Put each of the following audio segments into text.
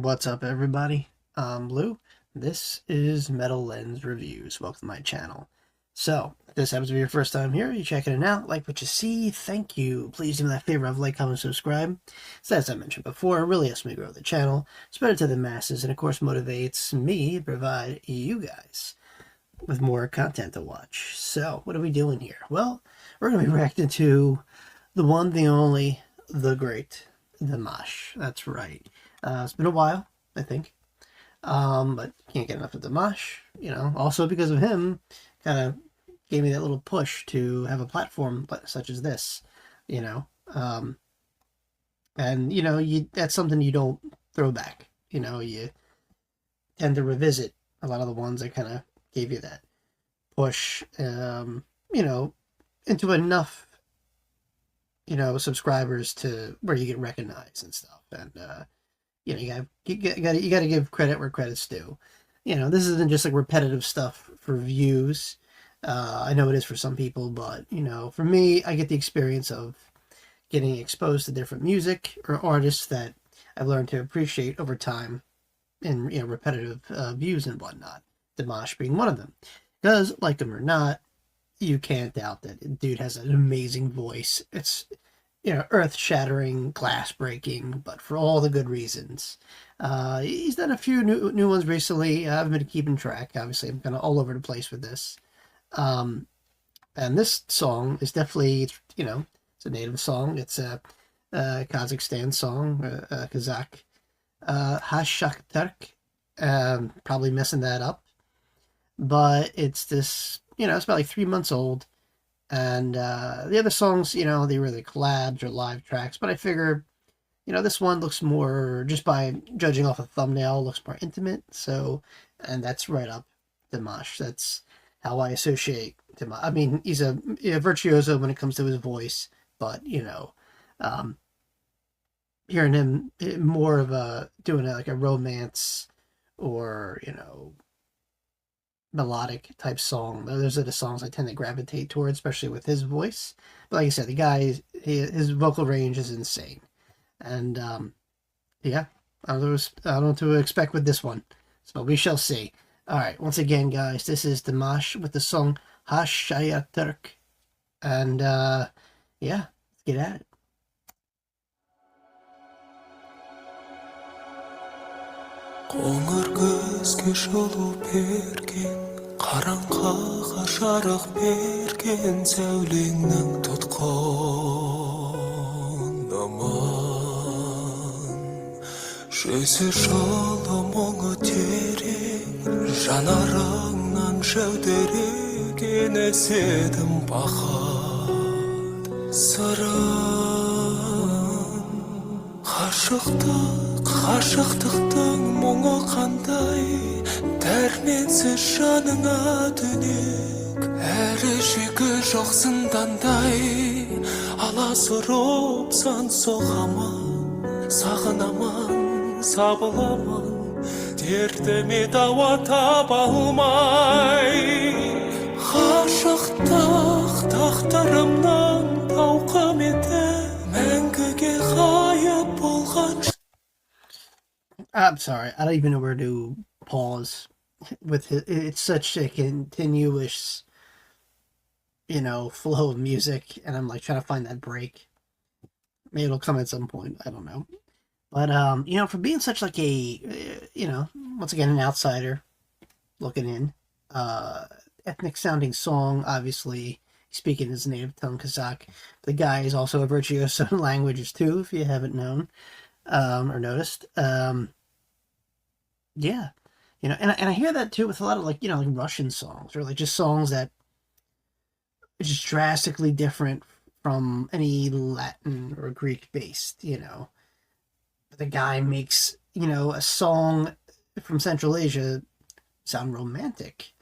What's up, everybody? I'm Lou. This is Metal Lens Reviews. Welcome to my channel. So, if this happens to be your first time here, you checking it out, like what you see, thank you. Please do me that favor of like, comment, subscribe. So as I mentioned before, it really helps me grow the channel, spread it to the masses, and of course motivates me to provide you guys with more content to watch. So, what are we doing here? Well, we're going to be reacting to the one, the only, the great Dimash. That's right. It's been a while, I think. But can't get enough of Dimash, Also because of him, kind of gave me that little push to have a platform such as this, you know. And that's something you don't throw back. You tend to revisit a lot of the ones that kind of gave you that push, into enough, subscribers to where you get recognized and stuff. And you got to give credit where credit's due. This isn't just like repetitive stuff for views. I know it is for some people, but for me, I get the experience of getting exposed to different music or artists that I've learned to appreciate over time in repetitive views and whatnot. Dimash being one of them, because like him or not, you can't doubt that dude has an amazing voice. It's earth-shattering, glass-breaking, but for all the good reasons. He's done a few new ones recently. I've been keeping track. Obviously, I'm kind of all over the place with this. And this song is definitely, it's a native song. It's a Kazakhstan song, Kazakh. Gashyqtyq. Probably messing that up. But it's this, it's about like 3 months old. And the other songs, they were the collabs or live tracks. But I figure, this one looks more, just by judging off a thumbnail, looks more intimate. So, and that's right up Dimash. That's how I associate Dimash. I mean, he's a virtuoso when it comes to his voice. But, hearing him more of doing like a romance or, melodic type song. Those are the songs I tend to gravitate towards, especially with his voice. But like I said, the guy, his vocal range is insane. And yeah, I don't know what to expect with this one. So we shall see. All right, once again, guys, this is Dimash with the song Gashyqtyq. And yeah, let's get at it. Қоңыр көзге жылу берген, қараңғыға жарық берген сәулеңнің тұтқын аман. Жүзі жылы мұңы терең, жанарыңнан жәудіреген естедім бақыт сырын. Ғашықтықтың мұңы қандай, дәрменсіз жаныңа түнек, әрі жегі жоқ зындандай. Аласұрып сан соғамын, сағынамын, сабыламын, дертіме дауа таба алмай. Ғашықтық тағдырымнан тауқым еді, мәңгіге ғайып болған. I'm sorry, I don't even know where to pause with it. It's such a continuous, flow of music, and I'm like trying to find that break. Maybe it'll come at some point, I don't know. But, for being such like a, once again, an outsider looking in, ethnic sounding song, obviously, speaking his native tongue, Kazakh. The guy is also a virtuoso in languages too, if you haven't known, or noticed. Yeah, and I hear that too with a lot of like Russian songs or like just songs that are just drastically different from any Latin or Greek based. But the guy makes a song from Central Asia sound romantic,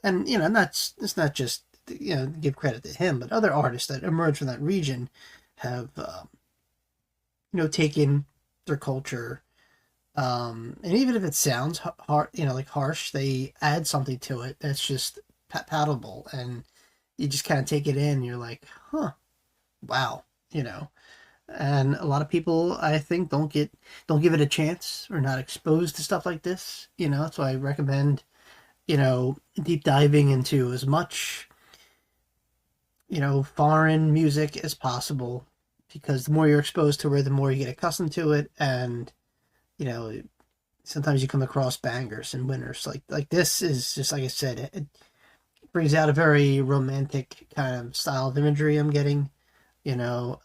and it's not just give credit to him, but other artists that emerge from that region have taken their culture. And even if it sounds hard, like harsh, they add something to it that's just palatable, and you just kind of take it in. And you're like, huh, wow, And a lot of people, I think, don't give it a chance or not exposed to stuff like this. So I recommend, deep diving into as much, foreign music as possible, because the more you're exposed to it, the more you get accustomed to it, and you know, sometimes you come across bangers and winners. Like this is just like I said, it brings out a very romantic kind of style of imagery I'm getting. You know,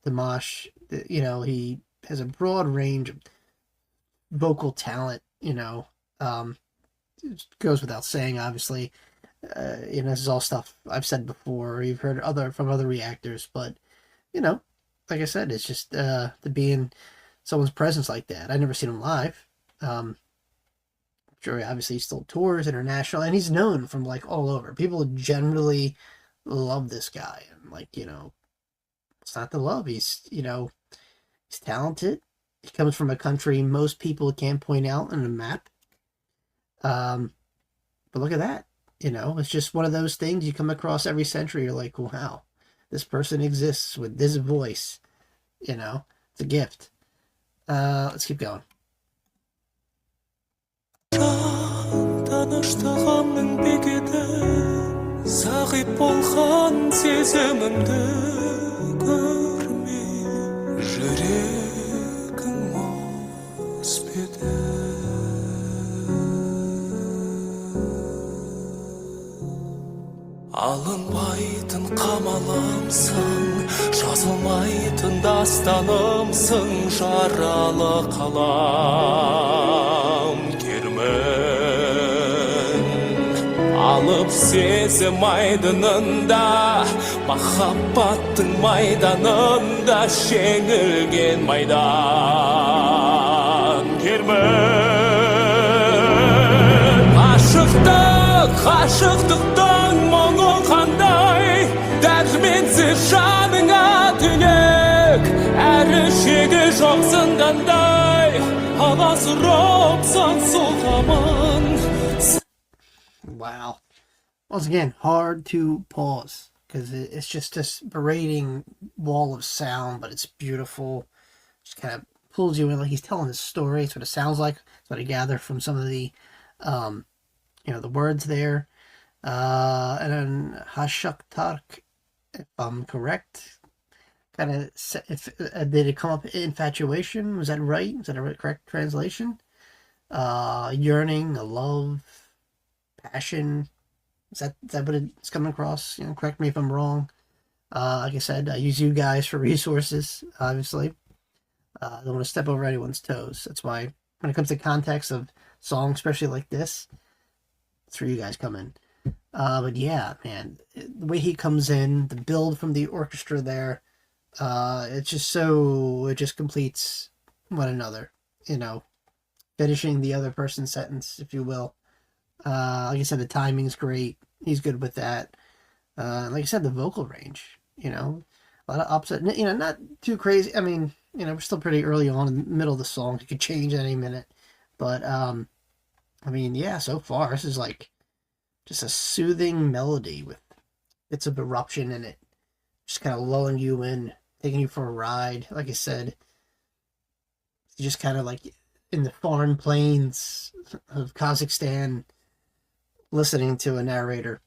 Dimash, he has a broad range of vocal talent. It goes without saying, obviously. This is all stuff I've said before, or you've heard from other reactors, but like I said, it's just to be in someone's presence like that. I've never seen him live. Sure, obviously he still tours international, and he's known from like all over. People generally love this guy, and it's not the love. He's talented. He comes from a country most people can't point out on a map. But look at that. It's just one of those things you come across every century. You're like, wow, this person exists with this voice. It's a gift. Let's keep going. Alınmaytın қамалымсың, жазылмайтын дастанымсың, жаралы қалам кермін. Алып сезім айдынында, махаббаттың майданында, жеңілген майдан кермін. Ғашықтықтың мұңы қандай, дәрменсіз жаныңа түнек, әрі шегі жоқсың қандай, аласұрыпсың соғамын. Wow. Once again, hard to pause, because it's just this berating wall of sound, but it's beautiful. Just kind of pulls you in, like he's telling his story. It's what it sounds like. That's what I gather from some of the the words there. And then Gashyqtyq, if I'm correct, kind of, did it come up infatuation? Was that right? Is that a correct translation? Yearning, a love, passion. Is that what it's coming across? Correct me if I'm wrong. Like I said, I use you guys for resources, obviously. I don't want to step over anyone's toes. That's why when it comes to context of songs, especially like this, that's where you guys come in. But yeah, man, the way he comes in, the build from the orchestra there, it just completes one another, finishing the other person's sentence, if you will. Like I said, the timing's great. He's good with that. Like I said, the vocal range, a lot of upset, not too crazy. I mean, we're still pretty early on in the middle of the song. It could change at any minute. But, yeah, so far, this is like just a soothing melody with bits of eruption in it. Just kind of lulling you in, taking you for a ride. Like I said, just kind of like in the foreign plains of Kazakhstan, listening to a narrator,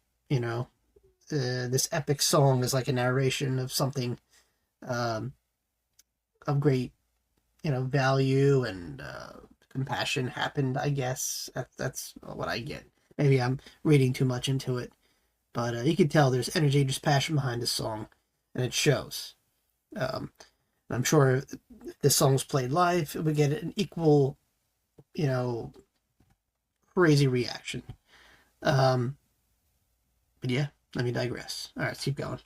this epic song is like a narration of something of great, value and compassion happened, I guess. That's what I get. Maybe I'm reading too much into it, but you can tell there's energy, just passion behind this song, and it shows. I'm sure if this song was played live, it would get an equal, crazy reaction. But yeah, let me digress. All right, let's keep going.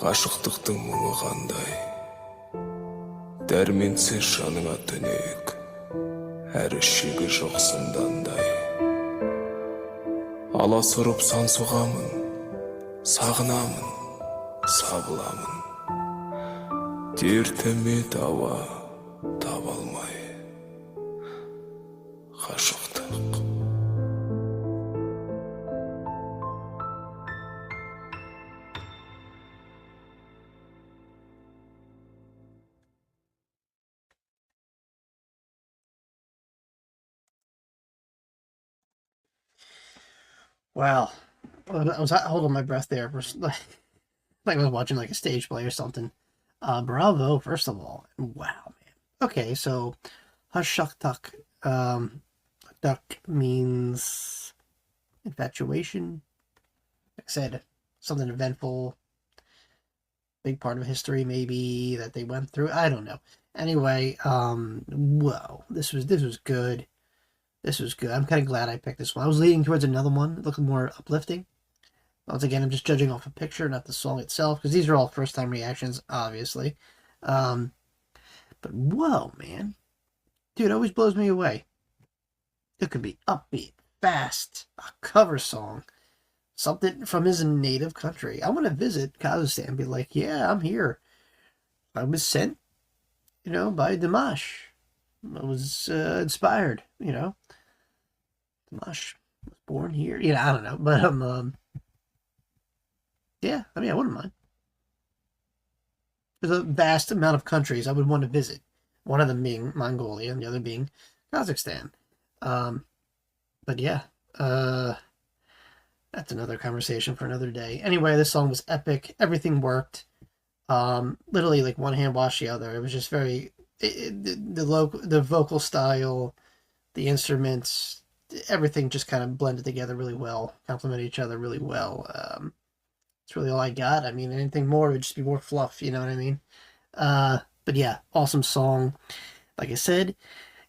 Gashyqtyqтың мұңы қандай, дәрменсіз жаныңа түнек, әрі шегі жоқ зындандай. Аласұрып сан соғамын, сағынамын, сабыламын. Дертіме дауа таба алмай. Gashyqtyq. Wow. I was holding my breath there for like I was watching like a stage play or something. Bravo, first of all. Wow, man. Okay, so Gashyqtyq. Duck means infatuation. Like I said, something eventful. Big part of history maybe that they went through. I don't know. Anyway, whoa. This was good. This was good. I'm kind of glad I picked this one. I was leaning towards another one, looking more uplifting. Once again, I'm just judging off a picture, not the song itself, because these are all first-time reactions, obviously. But whoa, man. Dude, it always blows me away. It could be upbeat, fast, a cover song, something from his native country. I want to visit Kazakhstan and be like, yeah, I'm here. I was sent, by Dimash. I was inspired, Dimash was born here. I don't know, but yeah, I mean, I wouldn't mind. There's a vast amount of countries I would want to visit. One of them being Mongolia, and the other being Kazakhstan. But yeah, that's another conversation for another day. Anyway, this song was epic. Everything worked. Literally like one hand washed the other. It was just very the vocal style, the instruments, everything just kind of blended together really well, complemented each other really well. That's really all I got. I mean, anything more would just be more fluff, you know what I mean? But yeah, awesome song. Like I said,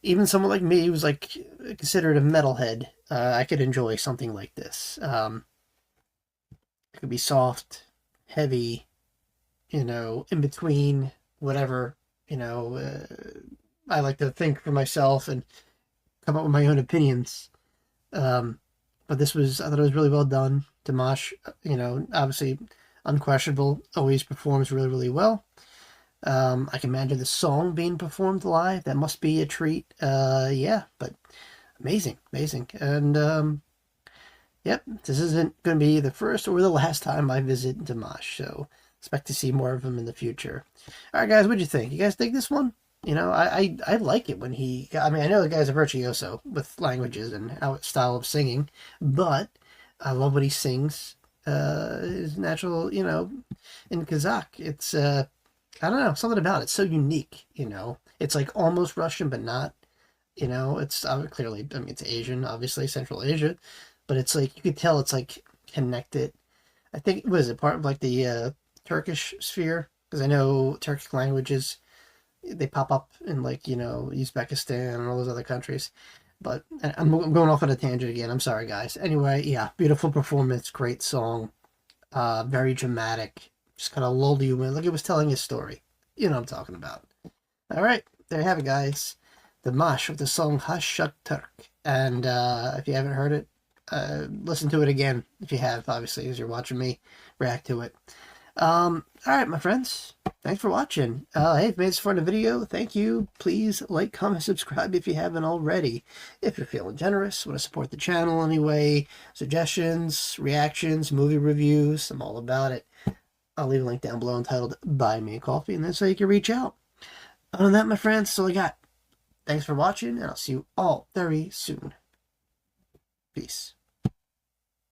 even someone like me who's like considered a metalhead, I could enjoy something like this. It could be soft, heavy, in between, whatever. I like to think for myself and come up with my own opinions. But I thought it was really well done. Dimash, obviously unquestionable, always performs really, really well. I can imagine the song being performed live. That must be a treat. Yeah, but amazing. And, yep, this isn't going to be the first or the last time I visit Dimash, so expect to see more of him in the future. All right, guys, what'd you think? You guys think this one? I like it when I know the guy's a virtuoso with languages and style of singing, but I love what he sings. His natural, in Kazakh. It's, I don't know, something about it. It's so unique, It's like almost Russian, but not, It's clearly, it's Asian, obviously, Central Asia, but it's like, you could tell it's like connected. I think, was it part of like the Turkish sphere? Because I know Turkic languages, they pop up in like, Uzbekistan and all those other countries. But I'm going off on a tangent again. I'm sorry, guys. Anyway, yeah, beautiful performance, great song, very dramatic. Just kind of lulled you in, like it was telling a story. You know what I'm talking about. All right, there you have it, guys. Dimash with the song Gashyqtyq. And if you haven't heard it, listen to it again. If you have, obviously, as you're watching me react to it. All right, my friends. Thanks for watching. Hey, if you made this far in the video, thank you. Please like, comment, subscribe if you haven't already. If you're feeling generous, want to support the channel anyway, suggestions, reactions, movie reviews, I'm all about it. I'll leave a link down below entitled Buy Me a Coffee, and that's how you can reach out. Other than that, my friends, that's all I got. Thanks for watching, and I'll see you all very soon. Peace.